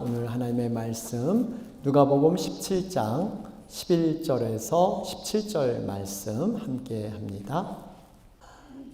오늘 하나님의 말씀 누가복음 17장 11절에서 17절 말씀 함께 합니다.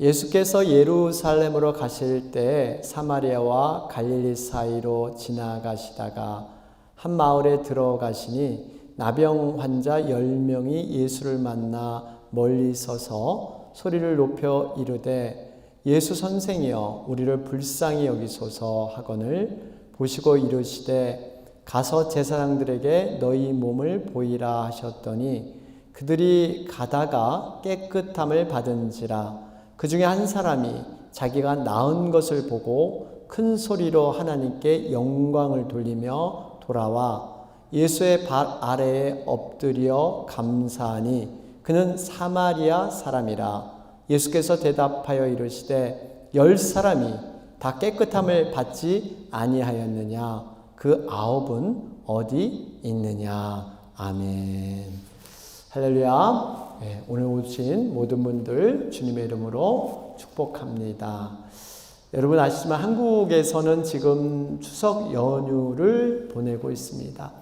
예수께서 예루살렘으로 가실 때 사마리아와 갈릴리 사이로 지나가시다가 한 마을에 들어가시니 나병 환자 10명이 예수를 만나 멀리 서서 소리를 높여 이르되 예수 선생이여 우리를 불쌍히 여기소서 하거늘 보시고 이르시되 가서 제사장들에게 너희 몸을 보이라 하셨더니 그들이 가다가 깨끗함을 받은지라. 그 중에 한 사람이 자기가 나은 것을 보고 큰 소리로 하나님께 영광을 돌리며 돌아와 예수의 발 아래에 엎드려 감사하니 그는 사마리아 사람이라. 예수께서 대답하여 이르시되 10사람이 다 깨끗함을 받지 아니하였느냐? 그 9은 어디 있느냐? 아멘. 할렐루야. 네, 오늘 오신 모든 분들 주님의 이름으로 축복합니다. 여러분 아시지만 한국에서는 지금 추석 연휴를 보내고 있습니다.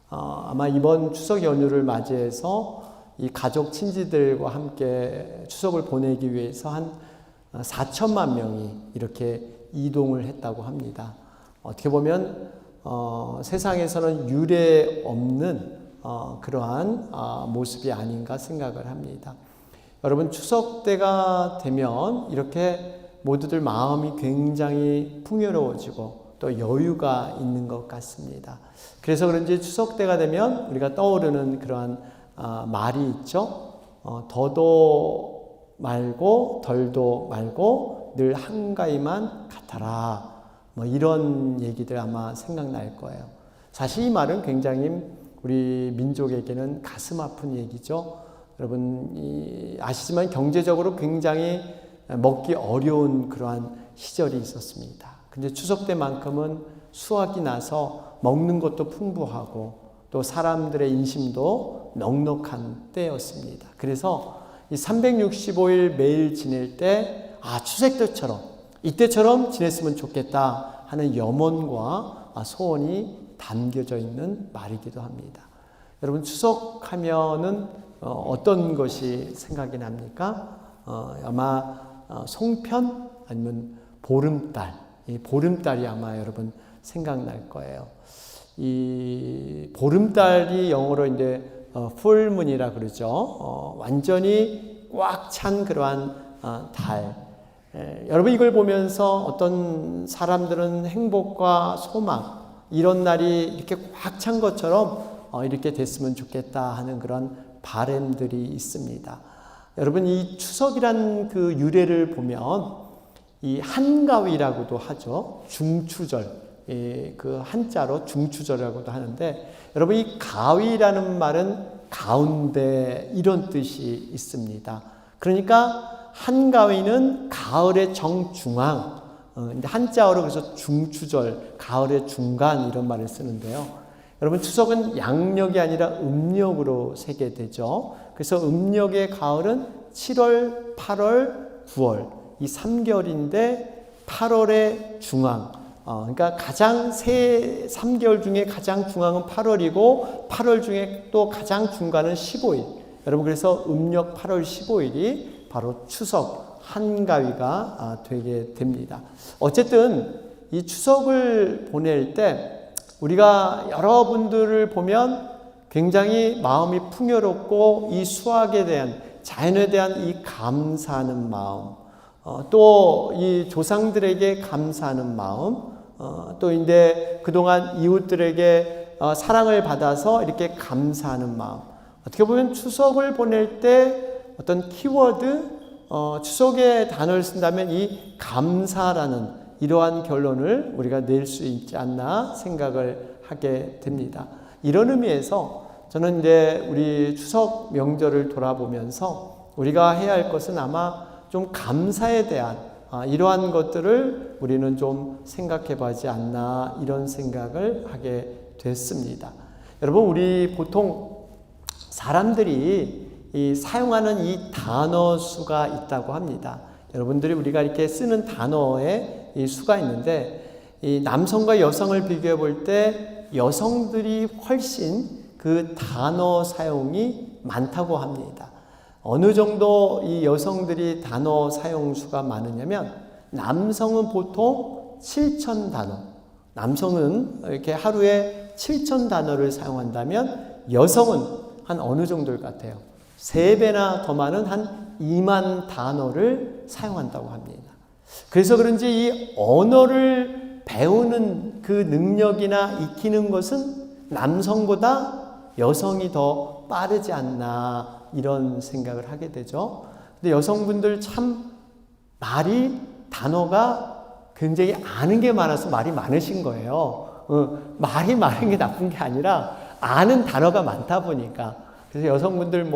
아마 이번 추석 연휴를 맞이해서 이 가족 친지들과 함께 추석을 보내기 위해서 한 4천만 명이 이렇게 이동을 했다고 합니다. 어떻게 보면 세상에서는 유례 없는 그러한 모습이 아닌가 생각을 합니다. 여러분 추석 때가 되면 이렇게 모두들 마음이 굉장히 풍요로워지고 또 여유가 있는 것 같습니다. 그래서 그런지 추석 때가 되면 우리가 떠오르는 그러한 말이 있죠. 더도 말고 덜도 말고 늘 한가위만 같아라. 뭐 이런 얘기들 아마 생각날 거예요. 사실 이 말은 굉장히 우리 민족에게는 가슴 아픈 얘기죠. 여러분 아시지만 경제적으로 굉장히 먹기 어려운 그러한 시절이 있었습니다. 근데 추석 때만큼은 수확이 나서 먹는 것도 풍부하고 또 사람들의 인심도 넉넉한 때였습니다. 그래서 이 365일 매일 지낼 때 추석 때처럼 이때처럼 지냈으면 좋겠다 하는 염원과 소원이 담겨져 있는 말이기도 합니다. 여러분 추석하면은 어떤 것이 생각이 납니까? 아마 송편 아니면 보름달, 이 보름달이 아마 여러분 생각날 거예요. 이 보름달이 영어로 이제 full moon이라 그러죠. 완전히 꽉 찬 그러한 달. 여러분 이걸 보면서 어떤 사람들은 행복과 소망 이런 날이 이렇게 꽉 찬 것처럼 이렇게 됐으면 좋겠다 하는 그런 바람들이 있습니다. 여러분 이 추석이란 그 유래를 보면 이 한가위라고도 하죠. 중추절. 그 한자로 중추절이라고도 하는데 여러분 이 가위라는 말은 가운데 이런 뜻이 있습니다. 그러니까 한가위는 가을의 정중앙, 한자어로 그래서 중추절, 가을의 중간 이런 말을 쓰는데요. 여러분 추석은 양력이 아니라 음력으로 세게 되죠. 그래서 음력의 가을은 7월, 8월, 9월 이 3개월인데 8월의 중앙, 그러니까 가장 3개월 중에 가장 중앙은 8월이고 8월 중에 또 가장 중간은 15일. 여러분 그래서 음력 8월 15일이 바로 추석 한가위가 되게 됩니다. 어쨌든 이 추석을 보낼 때 우리가 여러분들을 보면 굉장히 마음이 풍요롭고 이 수확에 대한 자연에 대한 이 감사하는 마음, 또 이 조상들에게 감사하는 마음, 또 이제 그동안 이웃들에게 사랑을 받아서 이렇게 감사하는 마음. 어떻게 보면 추석을 보낼 때 어떤 키워드, 추석의 단어를 쓴다면 이 감사라는 이러한 결론을 우리가 낼 수 있지 않나 생각을 하게 됩니다. 이런 의미에서 저는 이제 우리 추석 명절을 돌아보면서 우리가 해야 할 것은 아마 좀 감사에 대한 이러한 것들을 우리는 좀 생각해 보지 않나 이런 생각을 하게 됐습니다. 여러분 우리 보통 사람들이 사용하는 이 단어 수가 있다고 합니다. 여러분들이 우리가 이렇게 쓰는 단어에 이 수가 있는데 이 남성과 여성을 비교해 볼 때 여성들이 훨씬 그 단어 사용이 많다고 합니다. 어느 정도 이 여성들이 단어 사용 수가 많으냐면 남성은 보통 7,000 단어, 남성은 이렇게 하루에 7,000 단어를 사용한다면 여성은 한 어느 정도일 것 같아요? 3배나 더 많은 한 2만 단어를 사용한다고 합니다. 그래서 그런지 이 언어를 배우는 그 능력이나 익히는 것은 남성보다 여성이 더 빠르지 않나 이런 생각을 하게 되죠. 근데 여성분들 참 단어가 굉장히 아는 게 많아서 말이 많으신 거예요. 말이 많은 게 나쁜 게 아니라 아는 단어가 많다 보니까. 그래서 여성분들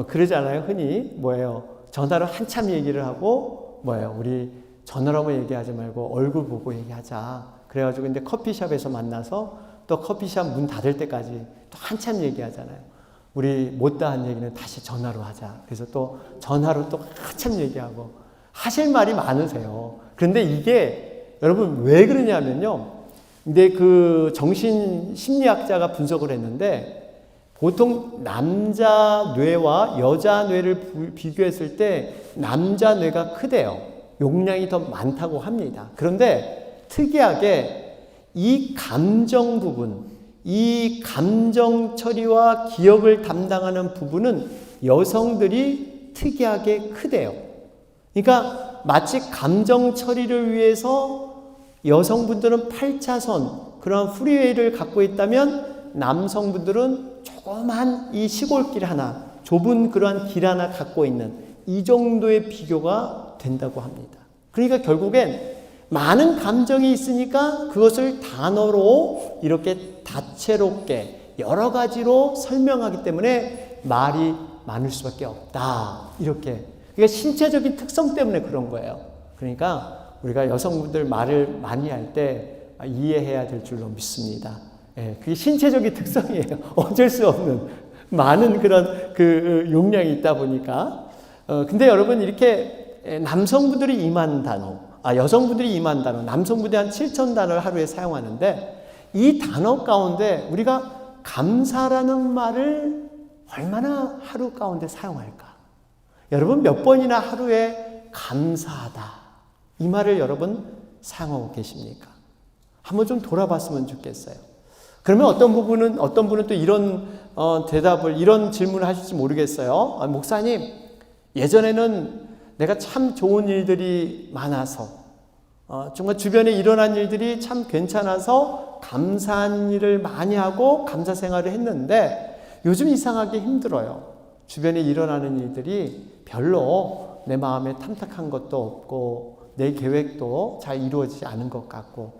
그러잖아요. 흔히 전화로 한참 얘기를 하고 우리 전화로만 얘기하지 말고 얼굴 보고 얘기하자. 그래가지고 근데 커피숍에서 만나서 또 커피숍 문 닫을 때까지 또 한참 얘기하잖아요. 우리 못다한 얘기는 다시 전화로 하자. 그래서 또 전화로 또 한참 얘기하고 하실 말이 많으세요. 그런데 이게 여러분 왜 그러냐면요. 근데 그 정신심리학자가 분석을 했는데 보통 남자 뇌와 여자 뇌를 비교했을 때 남자 뇌가 크대요. 용량이 더 많다고 합니다. 그런데 특이하게 이 감정 부분, 이 감정 처리와 기억을 담당하는 부분은 여성들이 특이하게 크대요. 그러니까 마치 감정 처리를 위해서 여성분들은 8차선 그런 프리웨이를 갖고 있다면 남성분들은 조그만 이 시골길 하나, 좁은 그러한 길 하나 갖고 있는 이 정도의 비교가 된다고 합니다. 그러니까 결국엔 많은 감정이 있으니까 그것을 단어로 이렇게 다채롭게 여러 가지로 설명하기 때문에 말이 많을 수밖에 없다. 이렇게. 그러니까 신체적인 특성 때문에 그런 거예요. 그러니까 우리가 여성분들 말을 많이 할 때 이해해야 될 줄로 믿습니다. 그게 신체적인 특성이에요. 어쩔 수 없는 많은 그런 그 용량이 있다 보니까. 근데 여러분 이렇게 남성분들이 2만 단어, 여성분들이 2만 단어, 남성분들이 한 7천 단어를 하루에 사용하는데 이 단어 가운데 우리가 감사라는 말을 얼마나 하루 가운데 사용할까? 여러분 몇 번이나 하루에 감사하다 이 말을 여러분 사용하고 계십니까? 한번 좀 돌아봤으면 좋겠어요. 그러면 어떤 분은 또 이런 이런 질문을 하실지 모르겠어요. 목사님, 예전에는 내가 참 좋은 일들이 많아서 정말 주변에 일어난 일들이 참 괜찮아서 감사한 일을 많이 하고 감사 생활을 했는데 요즘 이상하게 힘들어요. 주변에 일어나는 일들이 별로 내 마음에 탐탁한 것도 없고 내 계획도 잘 이루어지지 않은 것 같고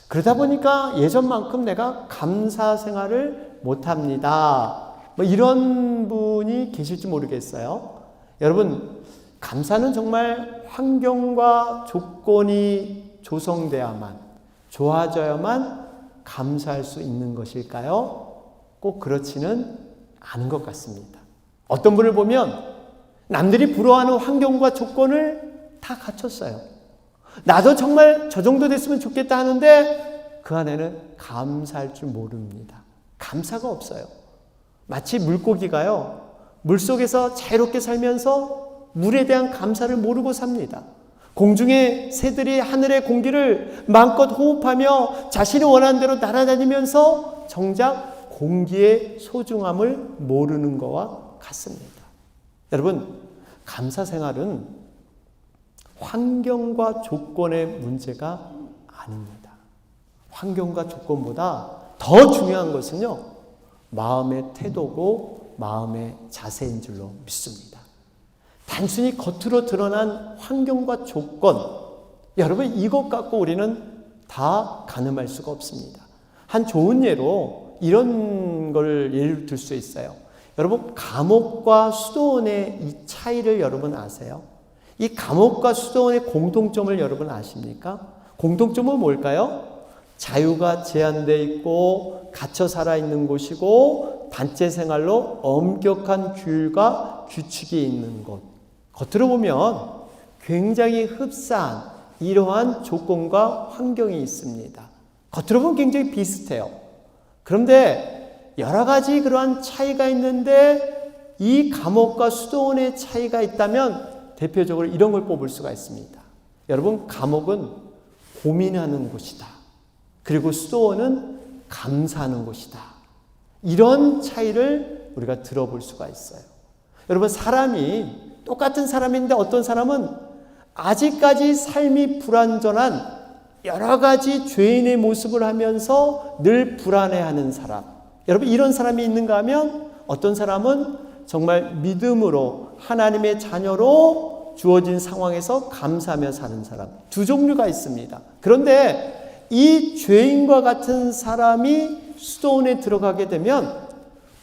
그러다 보니까 예전만큼 내가 감사 생활을 못합니다. 이런 분이 계실지 모르겠어요. 여러분, 감사는 정말 환경과 조건이 조성돼야만, 좋아져야만 감사할 수 있는 것일까요? 꼭 그렇지는 않은 것 같습니다. 어떤 분을 보면 남들이 부러워하는 환경과 조건을 다 갖췄어요. 나도 정말 저 정도 됐으면 좋겠다 하는데 그 안에는 감사할 줄 모릅니다. 감사가 없어요. 마치 물고기가요. 물속에서 자유롭게 살면서 물에 대한 감사를 모르고 삽니다. 공중의 새들이 하늘의 공기를 마음껏 호흡하며 자신이 원하는 대로 날아다니면서 정작 공기의 소중함을 모르는 것과 같습니다. 여러분, 감사 생활은 환경과 조건의 문제가 아닙니다. 환경과 조건보다 더 중요한 것은요, 마음의 태도고 마음의 자세인 줄로 믿습니다. 단순히 겉으로 드러난 환경과 조건, 여러분 이것 갖고 우리는 다 가늠할 수가 없습니다. 한 좋은 예로 이런 걸 예를 들 수 있어요. 여러분 감옥과 수도원의 이 차이를 여러분 아세요? 이 감옥과 수도원의 공통점을 여러분 아십니까? 공통점은 뭘까요? 자유가 제한되어 있고 갇혀 살아있는 곳이고 단체 생활로 엄격한 규율과 규칙이 있는 곳. 겉으로 보면 굉장히 흡사한 이러한 조건과 환경이 있습니다. 겉으로 보면 굉장히 비슷해요. 그런데 여러 가지 그러한 차이가 있는데 이 감옥과 수도원의 차이가 있다면 대표적으로 이런 걸 뽑을 수가 있습니다. 여러분, 감옥은 고민하는 곳이다. 그리고 수도원은 감사하는 곳이다. 이런 차이를 우리가 들어볼 수가 있어요. 여러분, 사람이 똑같은 사람인데 어떤 사람은 아직까지 삶이 불완전한 여러 가지 죄인의 모습을 하면서 늘 불안해하는 사람. 여러분, 이런 사람이 있는가 하면 어떤 사람은 정말 믿음으로 하나님의 자녀로 주어진 상황에서 감사하며 사는 사람. 두 종류가 있습니다. 그런데 이 죄인과 같은 사람이 수도원에 들어가게 되면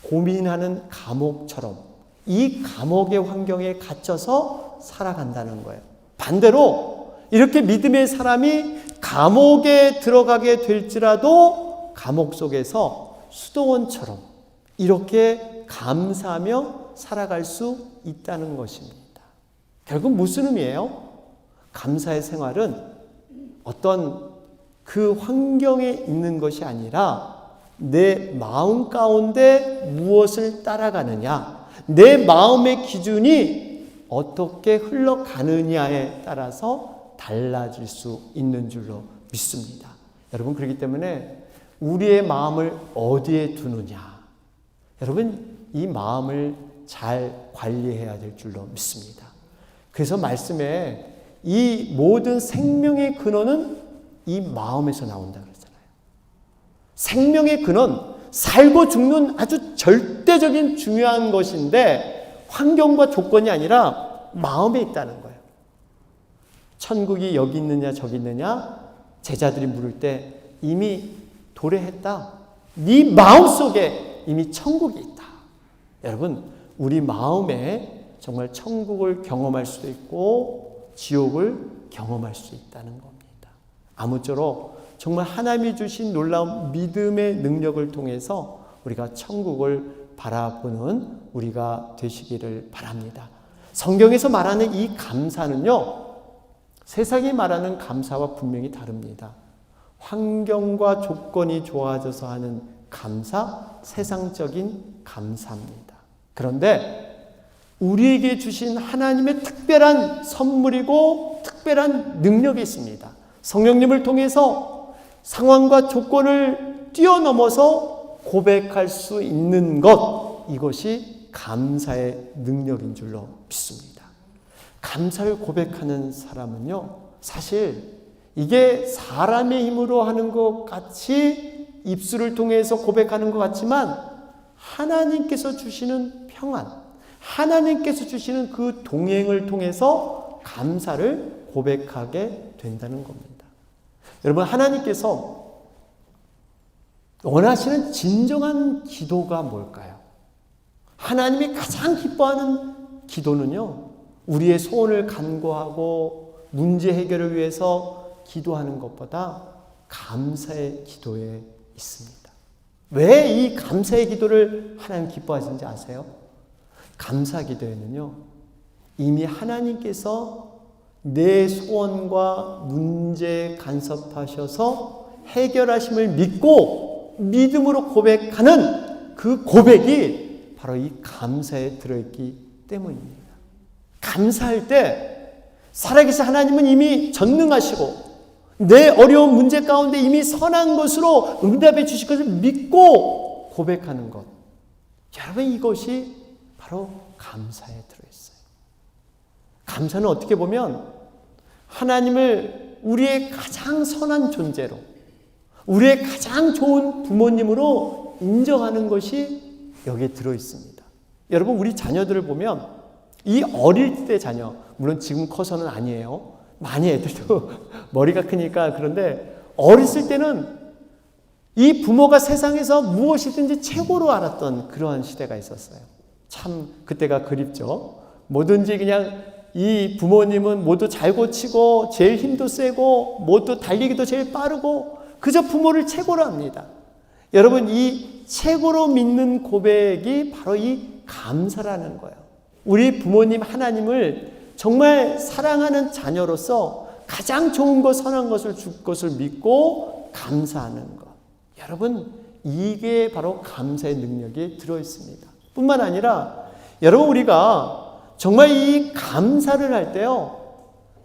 고민하는 감옥처럼 이 감옥의 환경에 갇혀서 살아간다는 거예요. 반대로 이렇게 믿음의 사람이 감옥에 들어가게 될지라도 감옥 속에서 수도원처럼 이렇게 감사하며 살아갈 수 있다는 것입니다. 결국 무슨 의미예요? 감사의 생활은 어떤 그 환경에 있는 것이 아니라 내 마음 가운데 무엇을 따라가느냐, 내 마음의 기준이 어떻게 흘러가느냐에 따라서 달라질 수 있는 줄로 믿습니다. 여러분, 그렇기 때문에 우리의 마음을 어디에 두느냐, 여러분, 이 마음을 잘 관리해야 될 줄로 믿습니다. 그래서 말씀에 이 모든 생명의 근원은 이 마음에서 나온다 그러잖아요. 생명의 근원, 살고 죽는 아주 절대적인 중요한 것인데 환경과 조건이 아니라 마음에 있다는 거예요. 천국이 여기 있느냐 저기 있느냐 제자들이 물을 때 이미 도래했다. 네 마음속에 이미 천국이 있다. 여러분, 우리 마음에 정말 천국을 경험할 수도 있고 지옥을 경험할 수 있다는 겁니다. 아무쪼록 정말 하나님이 주신 놀라운 믿음의 능력을 통해서 우리가 천국을 바라보는 우리가 되시기를 바랍니다. 성경에서 말하는 이 감사는요, 세상이 말하는 감사와 분명히 다릅니다. 환경과 조건이 좋아져서 하는 감사, 세상적인 감사입니다. 그런데 우리에게 주신 하나님의 특별한 선물이고 특별한 능력이 있습니다. 성령님을 통해서 상황과 조건을 뛰어넘어서 고백할 수 있는 것, 이것이 감사의 능력인 줄로 믿습니다. 감사를 고백하는 사람은요, 사실 이게 사람의 힘으로 하는 것 같이 입술을 통해서 고백하는 것 같지만 하나님께서 주시는 평안, 하나님께서 주시는 그 동행을 통해서 감사를 고백하게 된다는 겁니다. 여러분, 하나님께서 원하시는 진정한 기도가 뭘까요? 하나님이 가장 기뻐하는 기도는요, 우리의 소원을 간구하고 문제 해결을 위해서 기도하는 것보다 감사의 기도에 있습니다. 왜 이 감사의 기도를 하나님 기뻐하시는지 아세요? 감사 기도에는요, 이미 하나님께서 내 소원과 문제에 간섭하셔서 해결하심을 믿고 믿음으로 고백하는 그 고백이 바로 이 감사에 들어있기 때문입니다. 감사할 때 살아계신 하나님은 이미 전능하시고 내 어려운 문제 가운데 이미 선한 것으로 응답해 주실 것을 믿고 고백하는 것, 여러분, 이것이 바로 감사에 들어있어요. 감사는 어떻게 보면 하나님을 우리의 가장 선한 존재로, 우리의 가장 좋은 부모님으로 인정하는 것이 여기에 들어있습니다. 여러분, 우리 자녀들을 보면 이 어릴 때 자녀, 물론 지금 커서는 아니에요. 많이 애들도 머리가 크니까. 그런데 어렸을 때는 이 부모가 세상에서 무엇이든지 최고로 알았던 그러한 시대가 있었어요. 참 그때가 그립죠. 뭐든지 그냥 이 부모님은 모두 잘 고치고 제일 힘도 세고 모두 달리기도 제일 빠르고 그저 부모를 최고로 합니다. 여러분, 이 최고로 믿는 고백이 바로 이 감사라는 거예요. 우리 부모님 하나님을 정말 사랑하는 자녀로서 가장 좋은 것, 선한 것을 줄 것을 믿고 감사하는 것. 여러분, 이게 바로 감사의 능력이 들어있습니다. 뿐만 아니라 여러분, 우리가 정말 이 감사를 할 때요,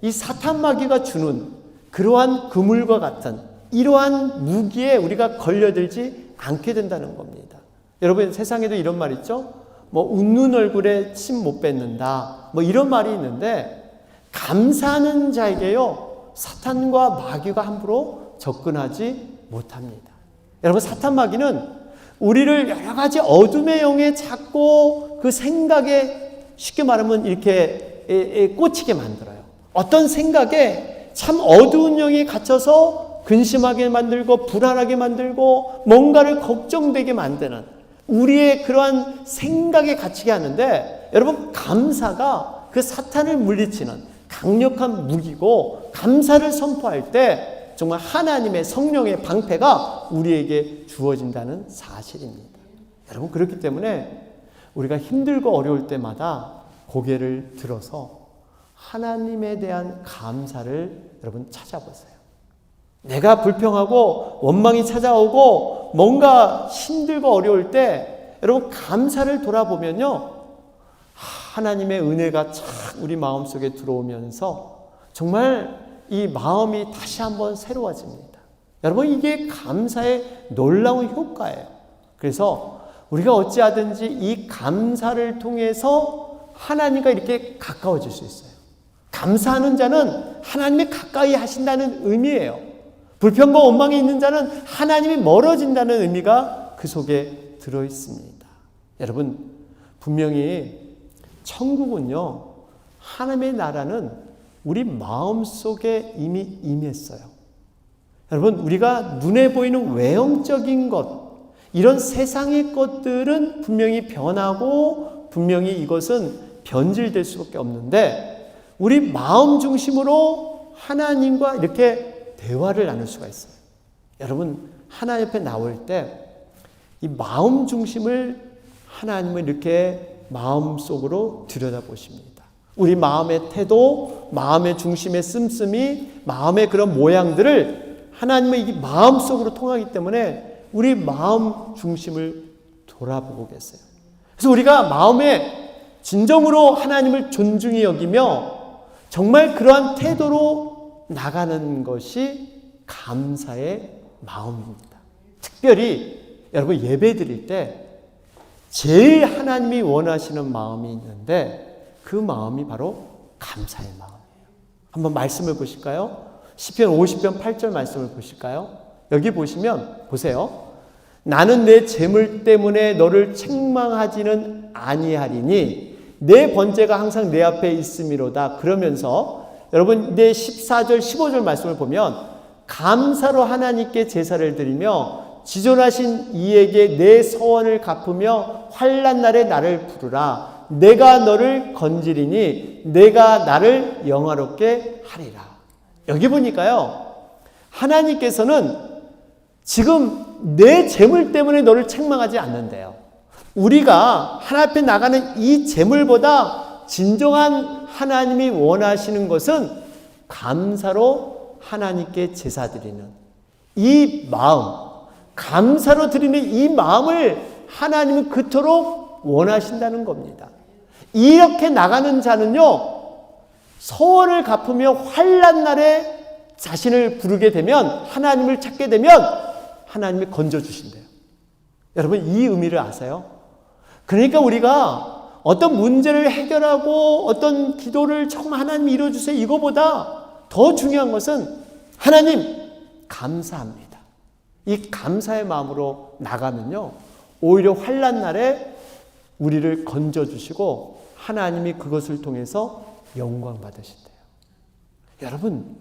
이 사탄 마귀가 주는 그러한 그물과 같은 이러한 무기에 우리가 걸려들지 않게 된다는 겁니다. 여러분, 세상에도 이런 말 있죠? 웃는 얼굴에 침 못 뱉는다. 이런 말이 있는데, 감사하는 자에게요, 사탄과 마귀가 함부로 접근하지 못합니다. 여러분, 사탄 마귀는 우리를 여러 가지 어둠의 영에 자꾸 그 생각에 쉽게 말하면 이렇게 꽂히게 만들어요. 어떤 생각에 참 어두운 영에 갇혀서 근심하게 만들고 불안하게 만들고 뭔가를 걱정되게 만드는 우리의 그러한 생각에 갇히게 하는데, 여러분, 감사가 그 사탄을 물리치는 강력한 무기고, 감사를 선포할 때 정말 하나님의 성령의 방패가 우리에게 주어진다는 사실입니다. 여러분, 그렇기 때문에 우리가 힘들고 어려울 때마다 고개를 들어서 하나님에 대한 감사를 여러분 찾아보세요. 내가 불평하고 원망이 찾아오고 뭔가 힘들고 어려울 때 여러분, 감사를 돌아보면요, 하나님의 은혜가 착 우리 마음속에 들어오면서 정말 이 마음이 다시 한번 새로워집니다. 여러분, 이게 감사의 놀라운 효과예요. 그래서 우리가 어찌하든지 이 감사를 통해서 하나님과 이렇게 가까워질 수 있어요. 감사하는 자는 하나님이 가까이 하신다는 의미예요. 불평과 원망이 있는 자는 하나님이 멀어진다는 의미가 그 속에 들어있습니다. 여러분, 분명히 천국은요, 하나님의 나라는 우리 마음속에 이미 임했어요. 여러분, 우리가 눈에 보이는 외형적인 것, 이런 세상의 것들은 분명히 변하고 분명히 이것은 변질될 수밖에 없는데, 우리 마음 중심으로 하나님과 이렇게 대화를 나눌 수가 있어요. 여러분, 하나님 앞에 나올 때 이 마음 중심을 하나님을 이렇게 마음속으로 들여다보십니다. 우리 마음의 태도, 마음의 중심의 씀씀이, 마음의 그런 모양들을 하나님의 이 마음속으로 통하기 때문에 우리 마음 중심을 돌아보고 계세요. 그래서 우리가 마음에 진정으로 하나님을 존중히 여기며 정말 그러한 태도로 나가는 것이 감사의 마음입니다. 특별히 여러분, 예배 드릴 때 제일 하나님이 원하시는 마음이 있는데 그 마음이 바로 감사의 마음이에요. 한번 말씀을 보실까요? 시편 50편 8절 말씀을 보실까요? 여기 보시면 보세요. 나는 내 재물 때문에 너를 책망하지는 아니하리니 내 번제가 항상 내 앞에 있음이로다. 그러면서 여러분, 내 14절 15절 말씀을 보면 감사로 하나님께 제사를 드리며 지존하신 이에게 내 서원을 갚으며 환난 날에 나를 부르라. 내가 너를 건지리니 내가 나를 영화롭게 하리라. 여기 보니까요, 하나님께서는 지금 내 재물 때문에 너를 책망하지 않는데요, 우리가 하나님 앞에 나가는 이 재물보다 진정한 하나님이 원하시는 것은 감사로 하나님께 제사 드리는 이 마음, 감사로 드리는 이 마음을 하나님은 그토록 원하신다는 겁니다. 이렇게 나가는 자는요, 소원을 갚으며 환난 날에 자신을 부르게 되면, 하나님을 찾게 되면 하나님이 건져주신대요. 여러분, 이 의미를 아세요? 그러니까 우리가 어떤 문제를 해결하고 어떤 기도를 정말 하나님 이루어주세요, 이거보다 더 중요한 것은 하나님 감사합니다. 이 감사의 마음으로 나가면요, 오히려 환난 날에 우리를 건져주시고 하나님이 그것을 통해서 영광 받으신대요. 여러분,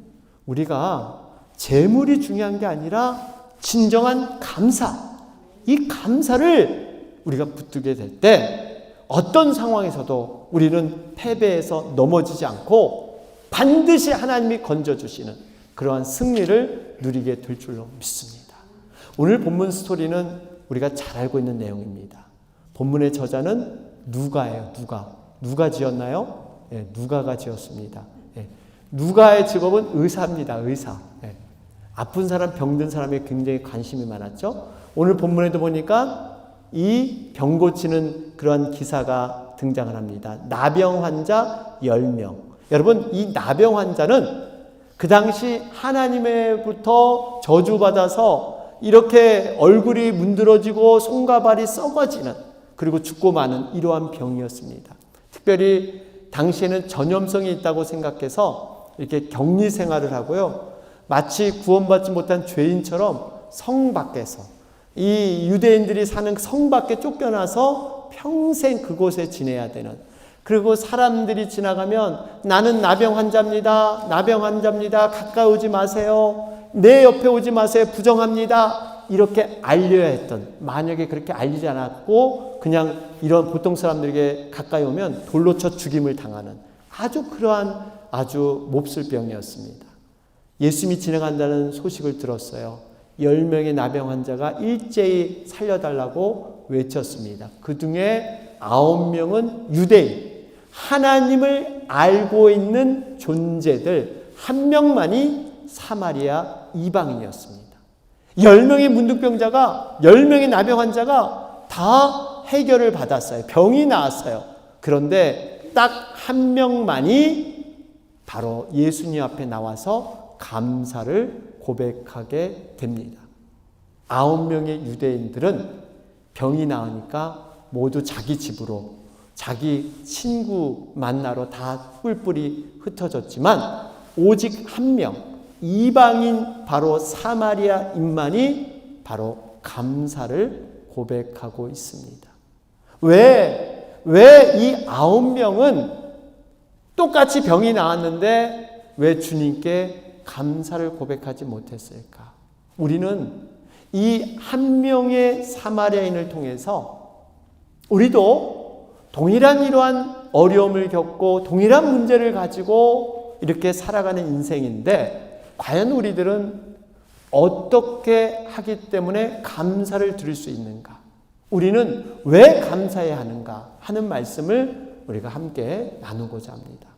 우리가 재물이 중요한 게 아니라 진정한 감사, 이 감사를 우리가 붙들게 될 때 어떤 상황에서도 우리는 패배해서 넘어지지 않고 반드시 하나님이 건져주시는 그러한 승리를 누리게 될 줄로 믿습니다. 오늘 본문 스토리는 우리가 잘 알고 있는 내용입니다. 본문의 저자는 누가예요. 누가 지었나요? 예, 누가가 지었습니다. 예, 누가의 직업은 의사입니다. 의사. 네. 아픈 사람, 병든 사람에 굉장히 관심이 많았죠. 오늘 본문에도 보니까 이 병 고치는 그런 기사가 등장을 합니다. 나병 환자 10명. 여러분, 이 나병 환자는 그 당시 하나님으로부터 저주받아서 이렇게 얼굴이 문드러지고 손과 발이 썩어지는, 그리고 죽고 마는 이러한 병이었습니다. 특별히 당시에는 전염성이 있다고 생각해서 이렇게 격리 생활을 하고요. 마치 구원받지 못한 죄인처럼 성 밖에서, 이 유대인들이 사는 성 밖에 쫓겨나서 평생 그곳에 지내야 되는, 그리고 사람들이 지나가면 나는 나병 환자입니다. 나병 환자입니다. 가까이 오지 마세요. 내 옆에 오지 마세요. 부정합니다. 이렇게 알려야 했던, 만약에 그렇게 알리지 않았고 그냥 이런 보통 사람들에게 가까이 오면 돌로 쳐 죽임을 당하는 아주 그러한 아주 몹쓸 병이었습니다. 예수님이 지나간다는 소식을 들었어요. 10명의 나병 환자가 일제히 살려달라고 외쳤습니다. 그 중에 9명은 유대인, 하나님을 알고 있는 존재들, 한 명만이 사마리아 이방인이었습니다. 10명의 문둥병자가, 10명의 나병 환자가 다 해결을 받았어요. 병이 나았어요. 그런데 딱 한 명만이 바로 예수님 앞에 나와서 감사를 고백하게 됩니다. 9명의 유대인들은 병이 나으니까 모두 자기 집으로, 자기 친구 만나러 다 뿔뿔이 흩어졌지만 오직 한 명, 이방인 바로 사마리아인만이 바로 감사를 고백하고 있습니다. 왜 이 9명은 똑같이 병이 나았는데 왜 주님께 감사를 고백하지 못했을까? 우리는 이 한 명의 사마리아인을 통해서 우리도 동일한 이러한 어려움을 겪고 동일한 문제를 가지고 이렇게 살아가는 인생인데, 과연 우리들은 어떻게 하기 때문에 감사를 드릴 수 있는가? 우리는 왜 감사해야 하는가 하는 말씀을 우리가 함께 나누고자 합니다.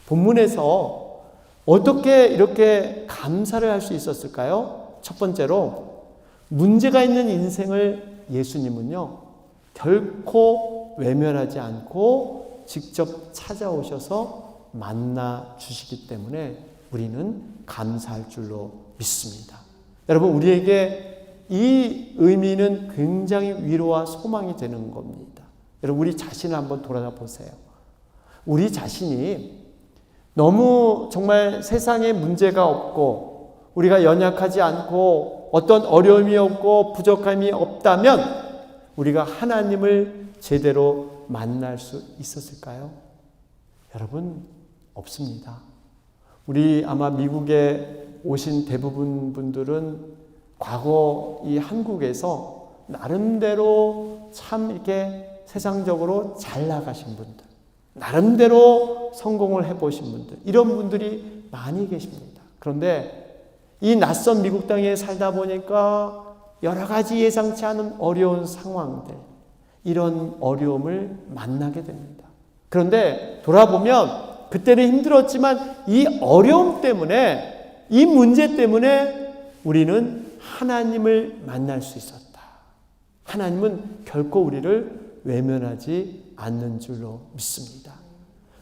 본문에서 어떻게 이렇게 감사를 할 수 있었을까요? 첫 번째로, 문제가 있는 인생을 예수님은요, 결코 외면하지 않고 직접 찾아오셔서 만나 주시기 때문에 우리는 감사할 줄로 믿습니다. 여러분, 우리에게 이 의미는 굉장히 위로와 소망이 되는 겁니다. 여러분, 우리 자신을 한번 돌아보세요. 우리 자신이 너무 정말 세상에 문제가 없고 우리가 연약하지 않고 어떤 어려움이 없고 부족함이 없다면 우리가 하나님을 제대로 만날 수 있었을까요? 여러분, 없습니다. 우리 아마 미국에 오신 대부분 분들은 과거 이 한국에서 나름대로 참 이렇게 세상적으로 잘 나가신 분들, 나름대로 성공을 해보신 분들, 이런 분들이 많이 계십니다. 그런데 이 낯선 미국 땅에 살다 보니까 여러 가지 예상치 않은 어려운 상황들, 이런 어려움을 만나게 됩니다. 그런데 돌아보면 그때는 힘들었지만 이 어려움 때문에, 이 문제 때문에 우리는 하나님을 만날 수 있었다. 하나님은 결코 우리를 외면하지 않는 줄로 믿습니다.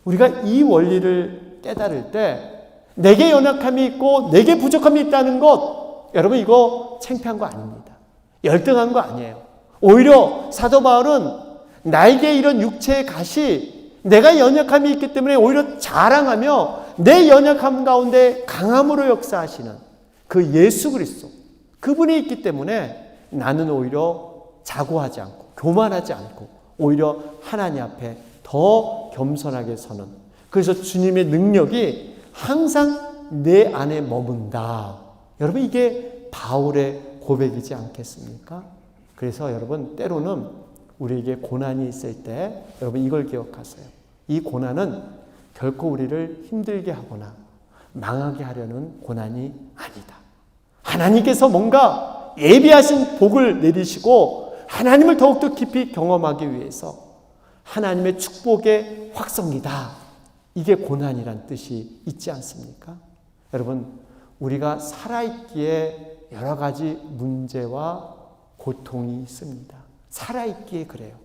우리가 이 원리를 깨달을 때 내게 연약함이 있고 내게 부족함이 있다는 것, 여러분, 이거 창피한 거 아닙니다. 열등한 거 아니에요. 오히려 사도 바울은 나에게 이런 육체의 가시, 내가 연약함이 있기 때문에 오히려 자랑하며 내 연약함 가운데 강함으로 역사하시는 그 예수 그리스도, 그분이 있기 때문에 나는 오히려 자고하지 않고 교만하지 않고 오히려 하나님 앞에 더 겸손하게 서는, 그래서 주님의 능력이 항상 내 안에 머문다. 여러분, 이게 바울의 고백이지 않겠습니까? 그래서 여러분, 때로는 우리에게 고난이 있을 때 여러분 이걸 기억하세요. 이 고난은 결코 우리를 힘들게 하거나 망하게 하려는 고난이 아니다. 하나님께서 뭔가 예비하신 복을 내리시고 하나님을 더욱더 깊이 경험하기 위해서 하나님의 축복의 확성기다. 이게 고난이란 뜻이 있지 않습니까? 여러분, 우리가 살아있기에 여러 가지 문제와 고통이 있습니다. 살아있기에 그래요.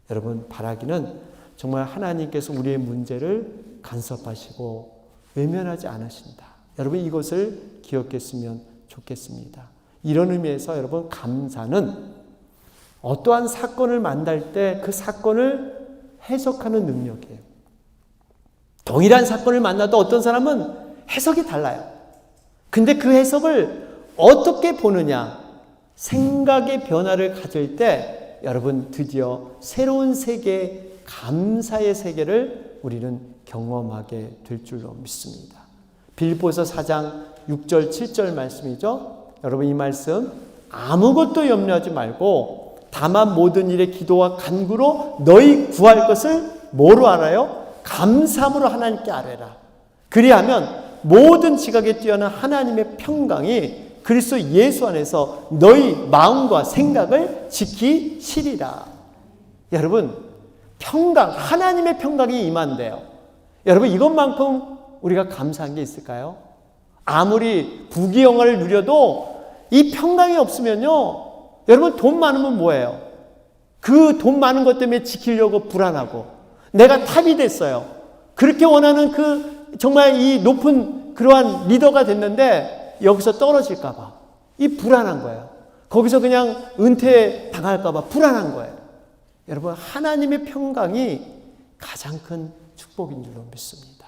여러분, 바라기는 정말 하나님께서 우리의 문제를 간섭하시고 외면하지 않으신다. 여러분, 이것을 기억했으면 좋겠습니다. 이런 의미에서 여러분, 감사는 어떠한 사건을 만날 때 그 사건을 해석하는 능력이에요. 동일한 사건을 만나도 어떤 사람은 해석이 달라요. 근데 그 해석을 어떻게 보느냐, 생각의 변화를 가질 때 여러분 드디어 새로운 세계, 감사의 세계를 우리는 경험하게 될 줄로 믿습니다. 빌립보서 4장 6절 7절 말씀이죠. 여러분, 이 말씀 아무것도 염려하지 말고 다만 모든 일에 기도와 간구로 너희 구할 것을 뭐로 알아요? 감사함으로 하나님께 아뢰라. 그리하면 모든 지각에 뛰어난 하나님의 평강이 그리스도 예수 안에서 너희 마음과 생각을 지키시리라. 여러분, 평강, 하나님의 평강이 임한대요. 여러분, 이것만큼 우리가 감사한 게 있을까요? 아무리 부귀영화를 누려도 이 평강이 없으면요, 여러분, 돈 많으면 뭐예요? 그 돈 많은 것 때문에 지키려고 불안하고, 내가 탑이 됐어요. 그렇게 원하는 정말 이 높은 그러한 리더가 됐는데 여기서 떨어질까봐 이 불안한 거예요. 거기서 그냥 은퇴 당할까봐 불안한 거예요. 여러분, 하나님의 평강이 가장 큰 축복인 줄로 믿습니다.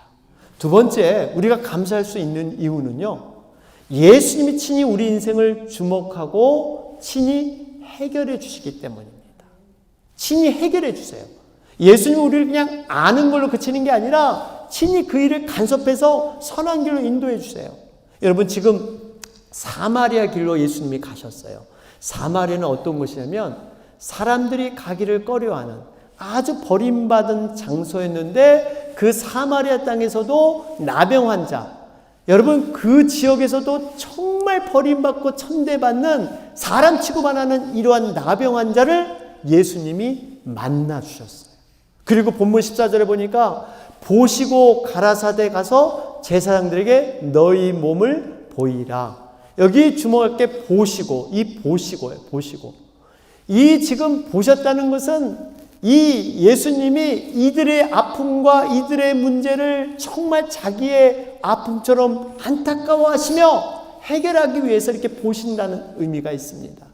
두 번째, 우리가 감사할 수 있는 이유는요, 예수님이 친히 우리 인생을 주목하고 친히 해결해 주시기 때문입니다. 친히 해결해 주세요. 예수님이 우리를 그냥 아는 걸로 그치는 게 아니라 친히 그 일을 간섭해서 선한 길로 인도해 주세요. 여러분, 지금 사마리아 길로 예수님이 가셨어요. 사마리아는 어떤 곳이냐면 사람들이 가기를 꺼려하는 아주 버림받은 장소였는데 그 사마리아 땅에서도 나병 환자, 여러분, 그 지역에서도 정말 버림받고 천대받는 사람 취급하는 이러한 나병 환자를 예수님이 만나 주셨어요. 그리고 본문 14절에 보니까 보시고 가라사대 가서 제사장들에게 너희 몸을 보이라. 여기 주목할 게 보시고, 이 보시고예요. 보시고. 이 지금 보셨다는 것은 이 예수님이 이들의 아픔과 이들의 문제를 정말 자기의 아픔처럼 안타까워하시며 해결하기 위해서 이렇게 보신다는 의미가 있습니다.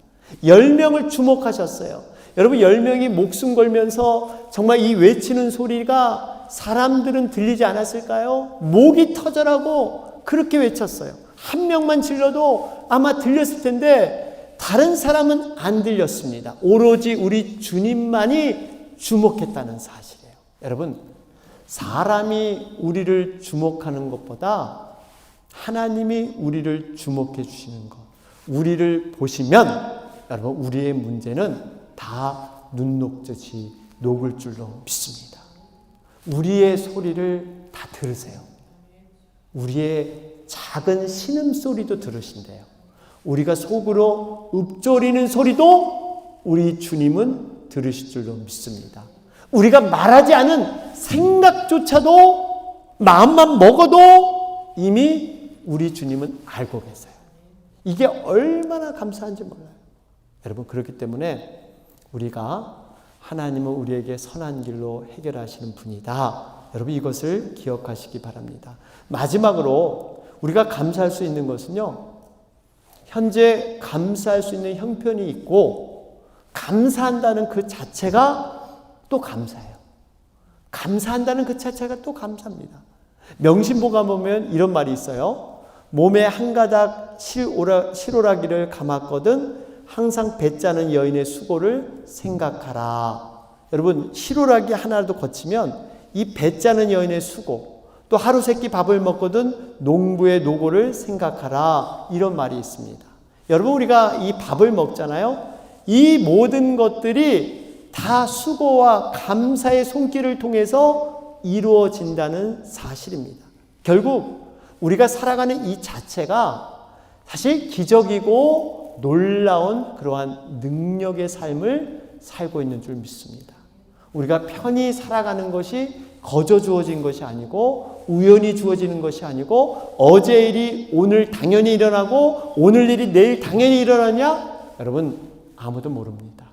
10명을 주목하셨어요. 여러분, 10명이 목숨 걸면서 정말 이 외치는 소리가 사람들은 들리지 않았을까요? 목이 터져라고 그렇게 외쳤어요. 한 명만 질러도 아마 들렸을 텐데 다른 사람은 안 들렸습니다. 오로지 우리 주님만이 주목했다는 사실이에요. 여러분, 사람이 우리를 주목하는 것보다 하나님이 우리를 주목해 주시는 것, 우리를 보시면 여러분, 우리의 문제는 다 눈 녹듯이 녹을 줄로 믿습니다. 우리의 소리를 다 들으세요. 우리의 작은 신음소리도 들으신대요. 우리가 속으로 읊조리는 소리도 우리 주님은 들으실 줄로 믿습니다. 우리가 말하지 않은 생각조차도 마음만 먹어도 이미 우리 주님은 알고 계세요. 이게 얼마나 감사한지 몰라요. 여러분, 그렇기 때문에 우리가 하나님은 우리에게 선한 길로 해결하시는 분이다. 여러분, 이것을 기억하시기 바랍니다. 마지막으로 우리가 감사할 수 있는 것은요, 현재 감사할 수 있는 형편이 있고 감사한다는 그 자체가 또 감사해요. 감사한다는 그 자체가 또 감사합니다. 명심보가 보면 이런 말이 있어요. 몸에 한 가닥 실오라기를 감았거든 항상 배짜는 여인의 수고를 생각하라. 여러분, 실오라기 하나라도 거치면 이 배짜는 여인의 수고, 또 하루 세끼 밥을 먹거든 농부의 노고를 생각하라. 이런 말이 있습니다. 여러분, 우리가 이 밥을 먹잖아요. 이 모든 것들이 다 수고와 감사의 손길을 통해서 이루어진다는 사실입니다. 결국 우리가 살아가는 이 자체가 사실 기적이고 놀라운 그러한 능력의 삶을 살고 있는 줄 믿습니다. 우리가 편히 살아가는 것이 거저 주어진 것이 아니고 우연히 주어지는 것이 아니고 어제 일이 오늘 당연히 일어나고 오늘 일이 내일 당연히 일어나냐? 여러분 아무도 모릅니다.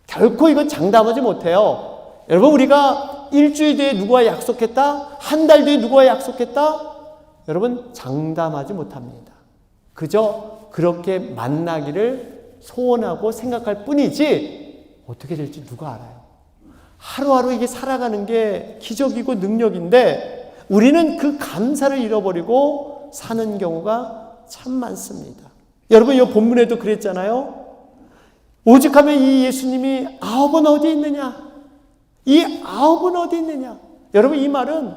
결코 이건 장담하지 못해요. 여러분 우리가 일주일 뒤에 누구와 약속했다? 한 달 뒤에 누구와 약속했다? 여러분 장담하지 못합니다. 그저 그렇게 만나기를 소원하고 생각할 뿐이지 어떻게 될지 누가 알아요. 하루하루 이게 살아가는 게 기적이고 능력인데 우리는 그 감사를 잃어버리고 사는 경우가 참 많습니다. 여러분 이 본문에도 그랬잖아요. 오직하면 이 예수님이 9은 어디 있느냐? 이 9은 어디 있느냐? 여러분 이 말은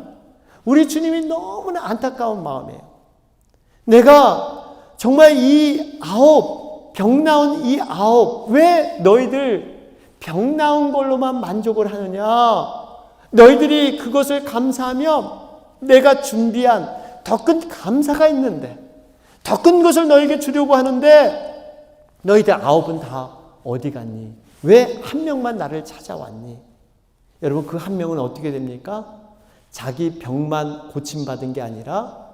우리 주님이 너무나 안타까운 마음이에요. 내가 정말 이 9, 병 나은 이 9, 왜 너희들 병 나은 걸로만 만족을 하느냐? 너희들이 그것을 감사하면 내가 준비한 더 큰 감사가 있는데 더 큰 것을 너에게 주려고 하는데 너희들 9은 다 어디 갔니? 왜 한 명만 나를 찾아왔니? 여러분 그 한 명은 어떻게 됩니까? 자기 병만 고침받은 게 아니라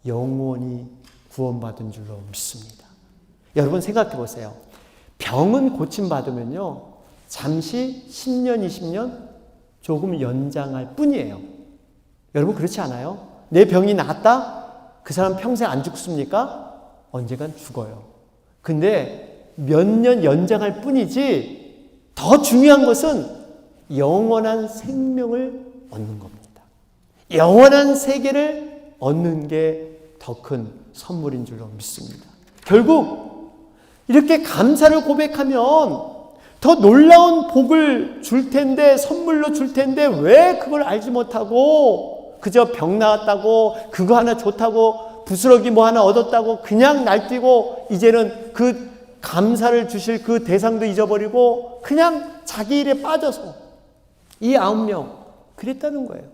영원히 구원받은 줄로 믿습니다. 여러분 생각해 보세요. 병은 고침받으면요 잠시 10년, 20년 조금 연장할 뿐이에요. 여러분 그렇지 않아요? 내 병이 나았다? 그 사람 평생 안 죽습니까? 언젠간 죽어요. 근데 몇 년 연장할 뿐이지 더 중요한 것은 영원한 생명을 얻는 겁니다. 영원한 세계를 얻는 게 더 큰 선물인 줄로 믿습니다. 결국 이렇게 감사를 고백하면 더 놀라운 복을 줄 텐데 선물로 줄 텐데 왜 그걸 알지 못하고 그저 병 나았다고 그거 하나 좋다고 부스러기 뭐 하나 얻었다고 그냥 날뛰고 이제는 그 감사를 주실 그 대상도 잊어버리고 그냥 자기 일에 빠져서 이 9명 그랬다는 거예요.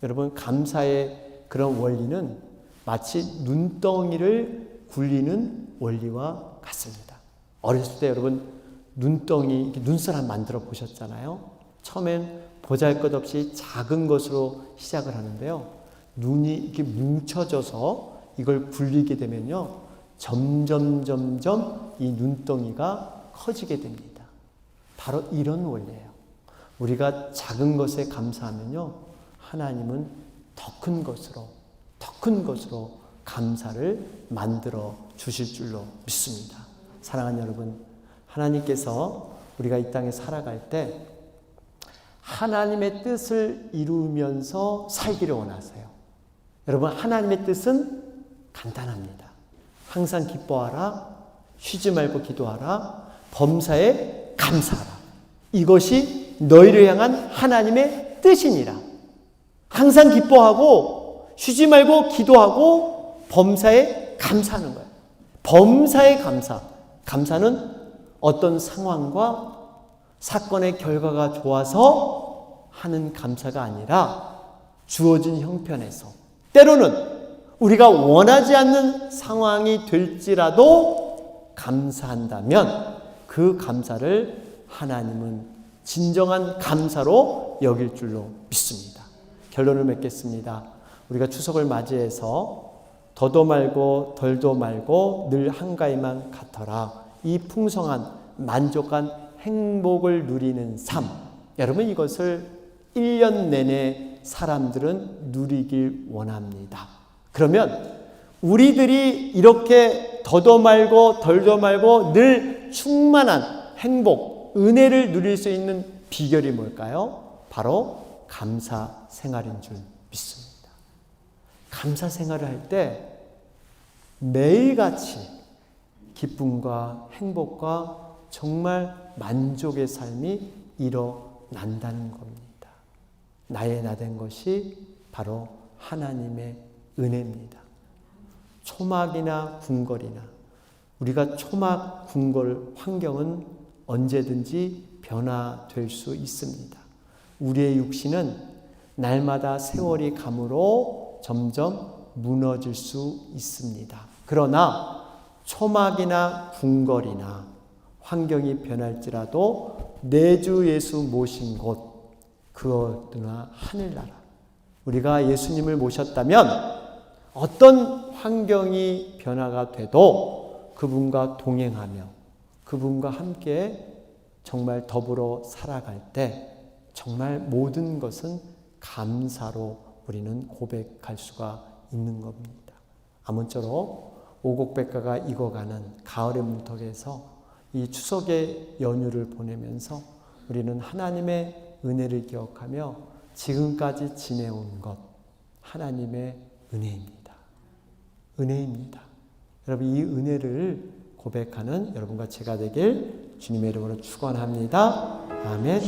여러분 감사의 그런 원리는 마치 눈덩이를 굴리는 원리와 같습니다. 어렸을 때 여러분 눈덩이, 눈사람 만들어 보셨잖아요. 처음엔 보잘것없이 작은 것으로 시작을 하는데요. 눈이 이렇게 뭉쳐져서 이걸 굴리게 되면요. 점점 이 눈덩이가 커지게 됩니다. 바로 이런 원리예요. 우리가 작은 것에 감사하면요. 하나님은 더 큰 것으로 감사를 만들어 주실 줄로 믿습니다. 사랑하는 여러분, 하나님께서 우리가 이 땅에 살아갈 때 하나님의 뜻을 이루면서 살기를 원하세요. 여러분, 하나님의 뜻은 간단합니다. 항상 기뻐하라, 쉬지 말고 기도하라, 범사에 감사하라. 이것이 너희를 향한 하나님의 뜻이니라. 항상 기뻐하고 쉬지 말고 기도하고 범사에 감사하는 거예요. 범사에 감사. 감사는 어떤 상황과 사건의 결과가 좋아서 하는 감사가 아니라 주어진 형편에서 때로는 우리가 원하지 않는 상황이 될지라도 감사한다면 그 감사를 하나님은 진정한 감사로 여길 줄로 믿습니다. 결론을 맺겠습니다. 우리가 추석을 맞이해서 더도 말고 덜도 말고 늘 한가위만 같아라. 이 풍성한 만족한 행복을 누리는 삶. 여러분 이것을 1년 내내 사람들은 누리길 원합니다. 그러면 우리들이 이렇게 더도 말고 덜도 말고 늘 충만한 행복, 은혜를 누릴 수 있는 비결이 뭘까요? 바로 감사 생활인 줄 믿습니다. 감사 생활을 할 때 매일같이 기쁨과 행복과 정말 만족의 삶이 일어난다는 겁니다. 나의 나된 것이 바로 하나님의 은혜입니다. 초막이나 궁궐이나 우리가 초막, 궁궐 환경은 언제든지 변화될 수 있습니다. 우리의 육신은 날마다 세월이 감으로 점점 무너질 수 있습니다. 그러나 초막이나 궁궐이나 환경이 변할지라도 내 주 예수 모신 곳 그것으나 하늘나라 우리가 예수님을 모셨다면 어떤 환경이 변화가 돼도 그분과 동행하며 그분과 함께 정말 더불어 살아갈 때 정말 모든 것은 감사로 우리는 고백할 수가 있는 겁니다. 아무쪼록 오곡백과가 익어가는 가을의 문턱에서 이 추석의 연휴를 보내면서 우리는 하나님의 은혜를 기억하며 지금까지 지내온 것 하나님의 은혜입니다. 은혜입니다. 여러분 이 은혜를 고백하는 여러분과 제가 되길 주님의 이름으로 축원합니다. 아멘.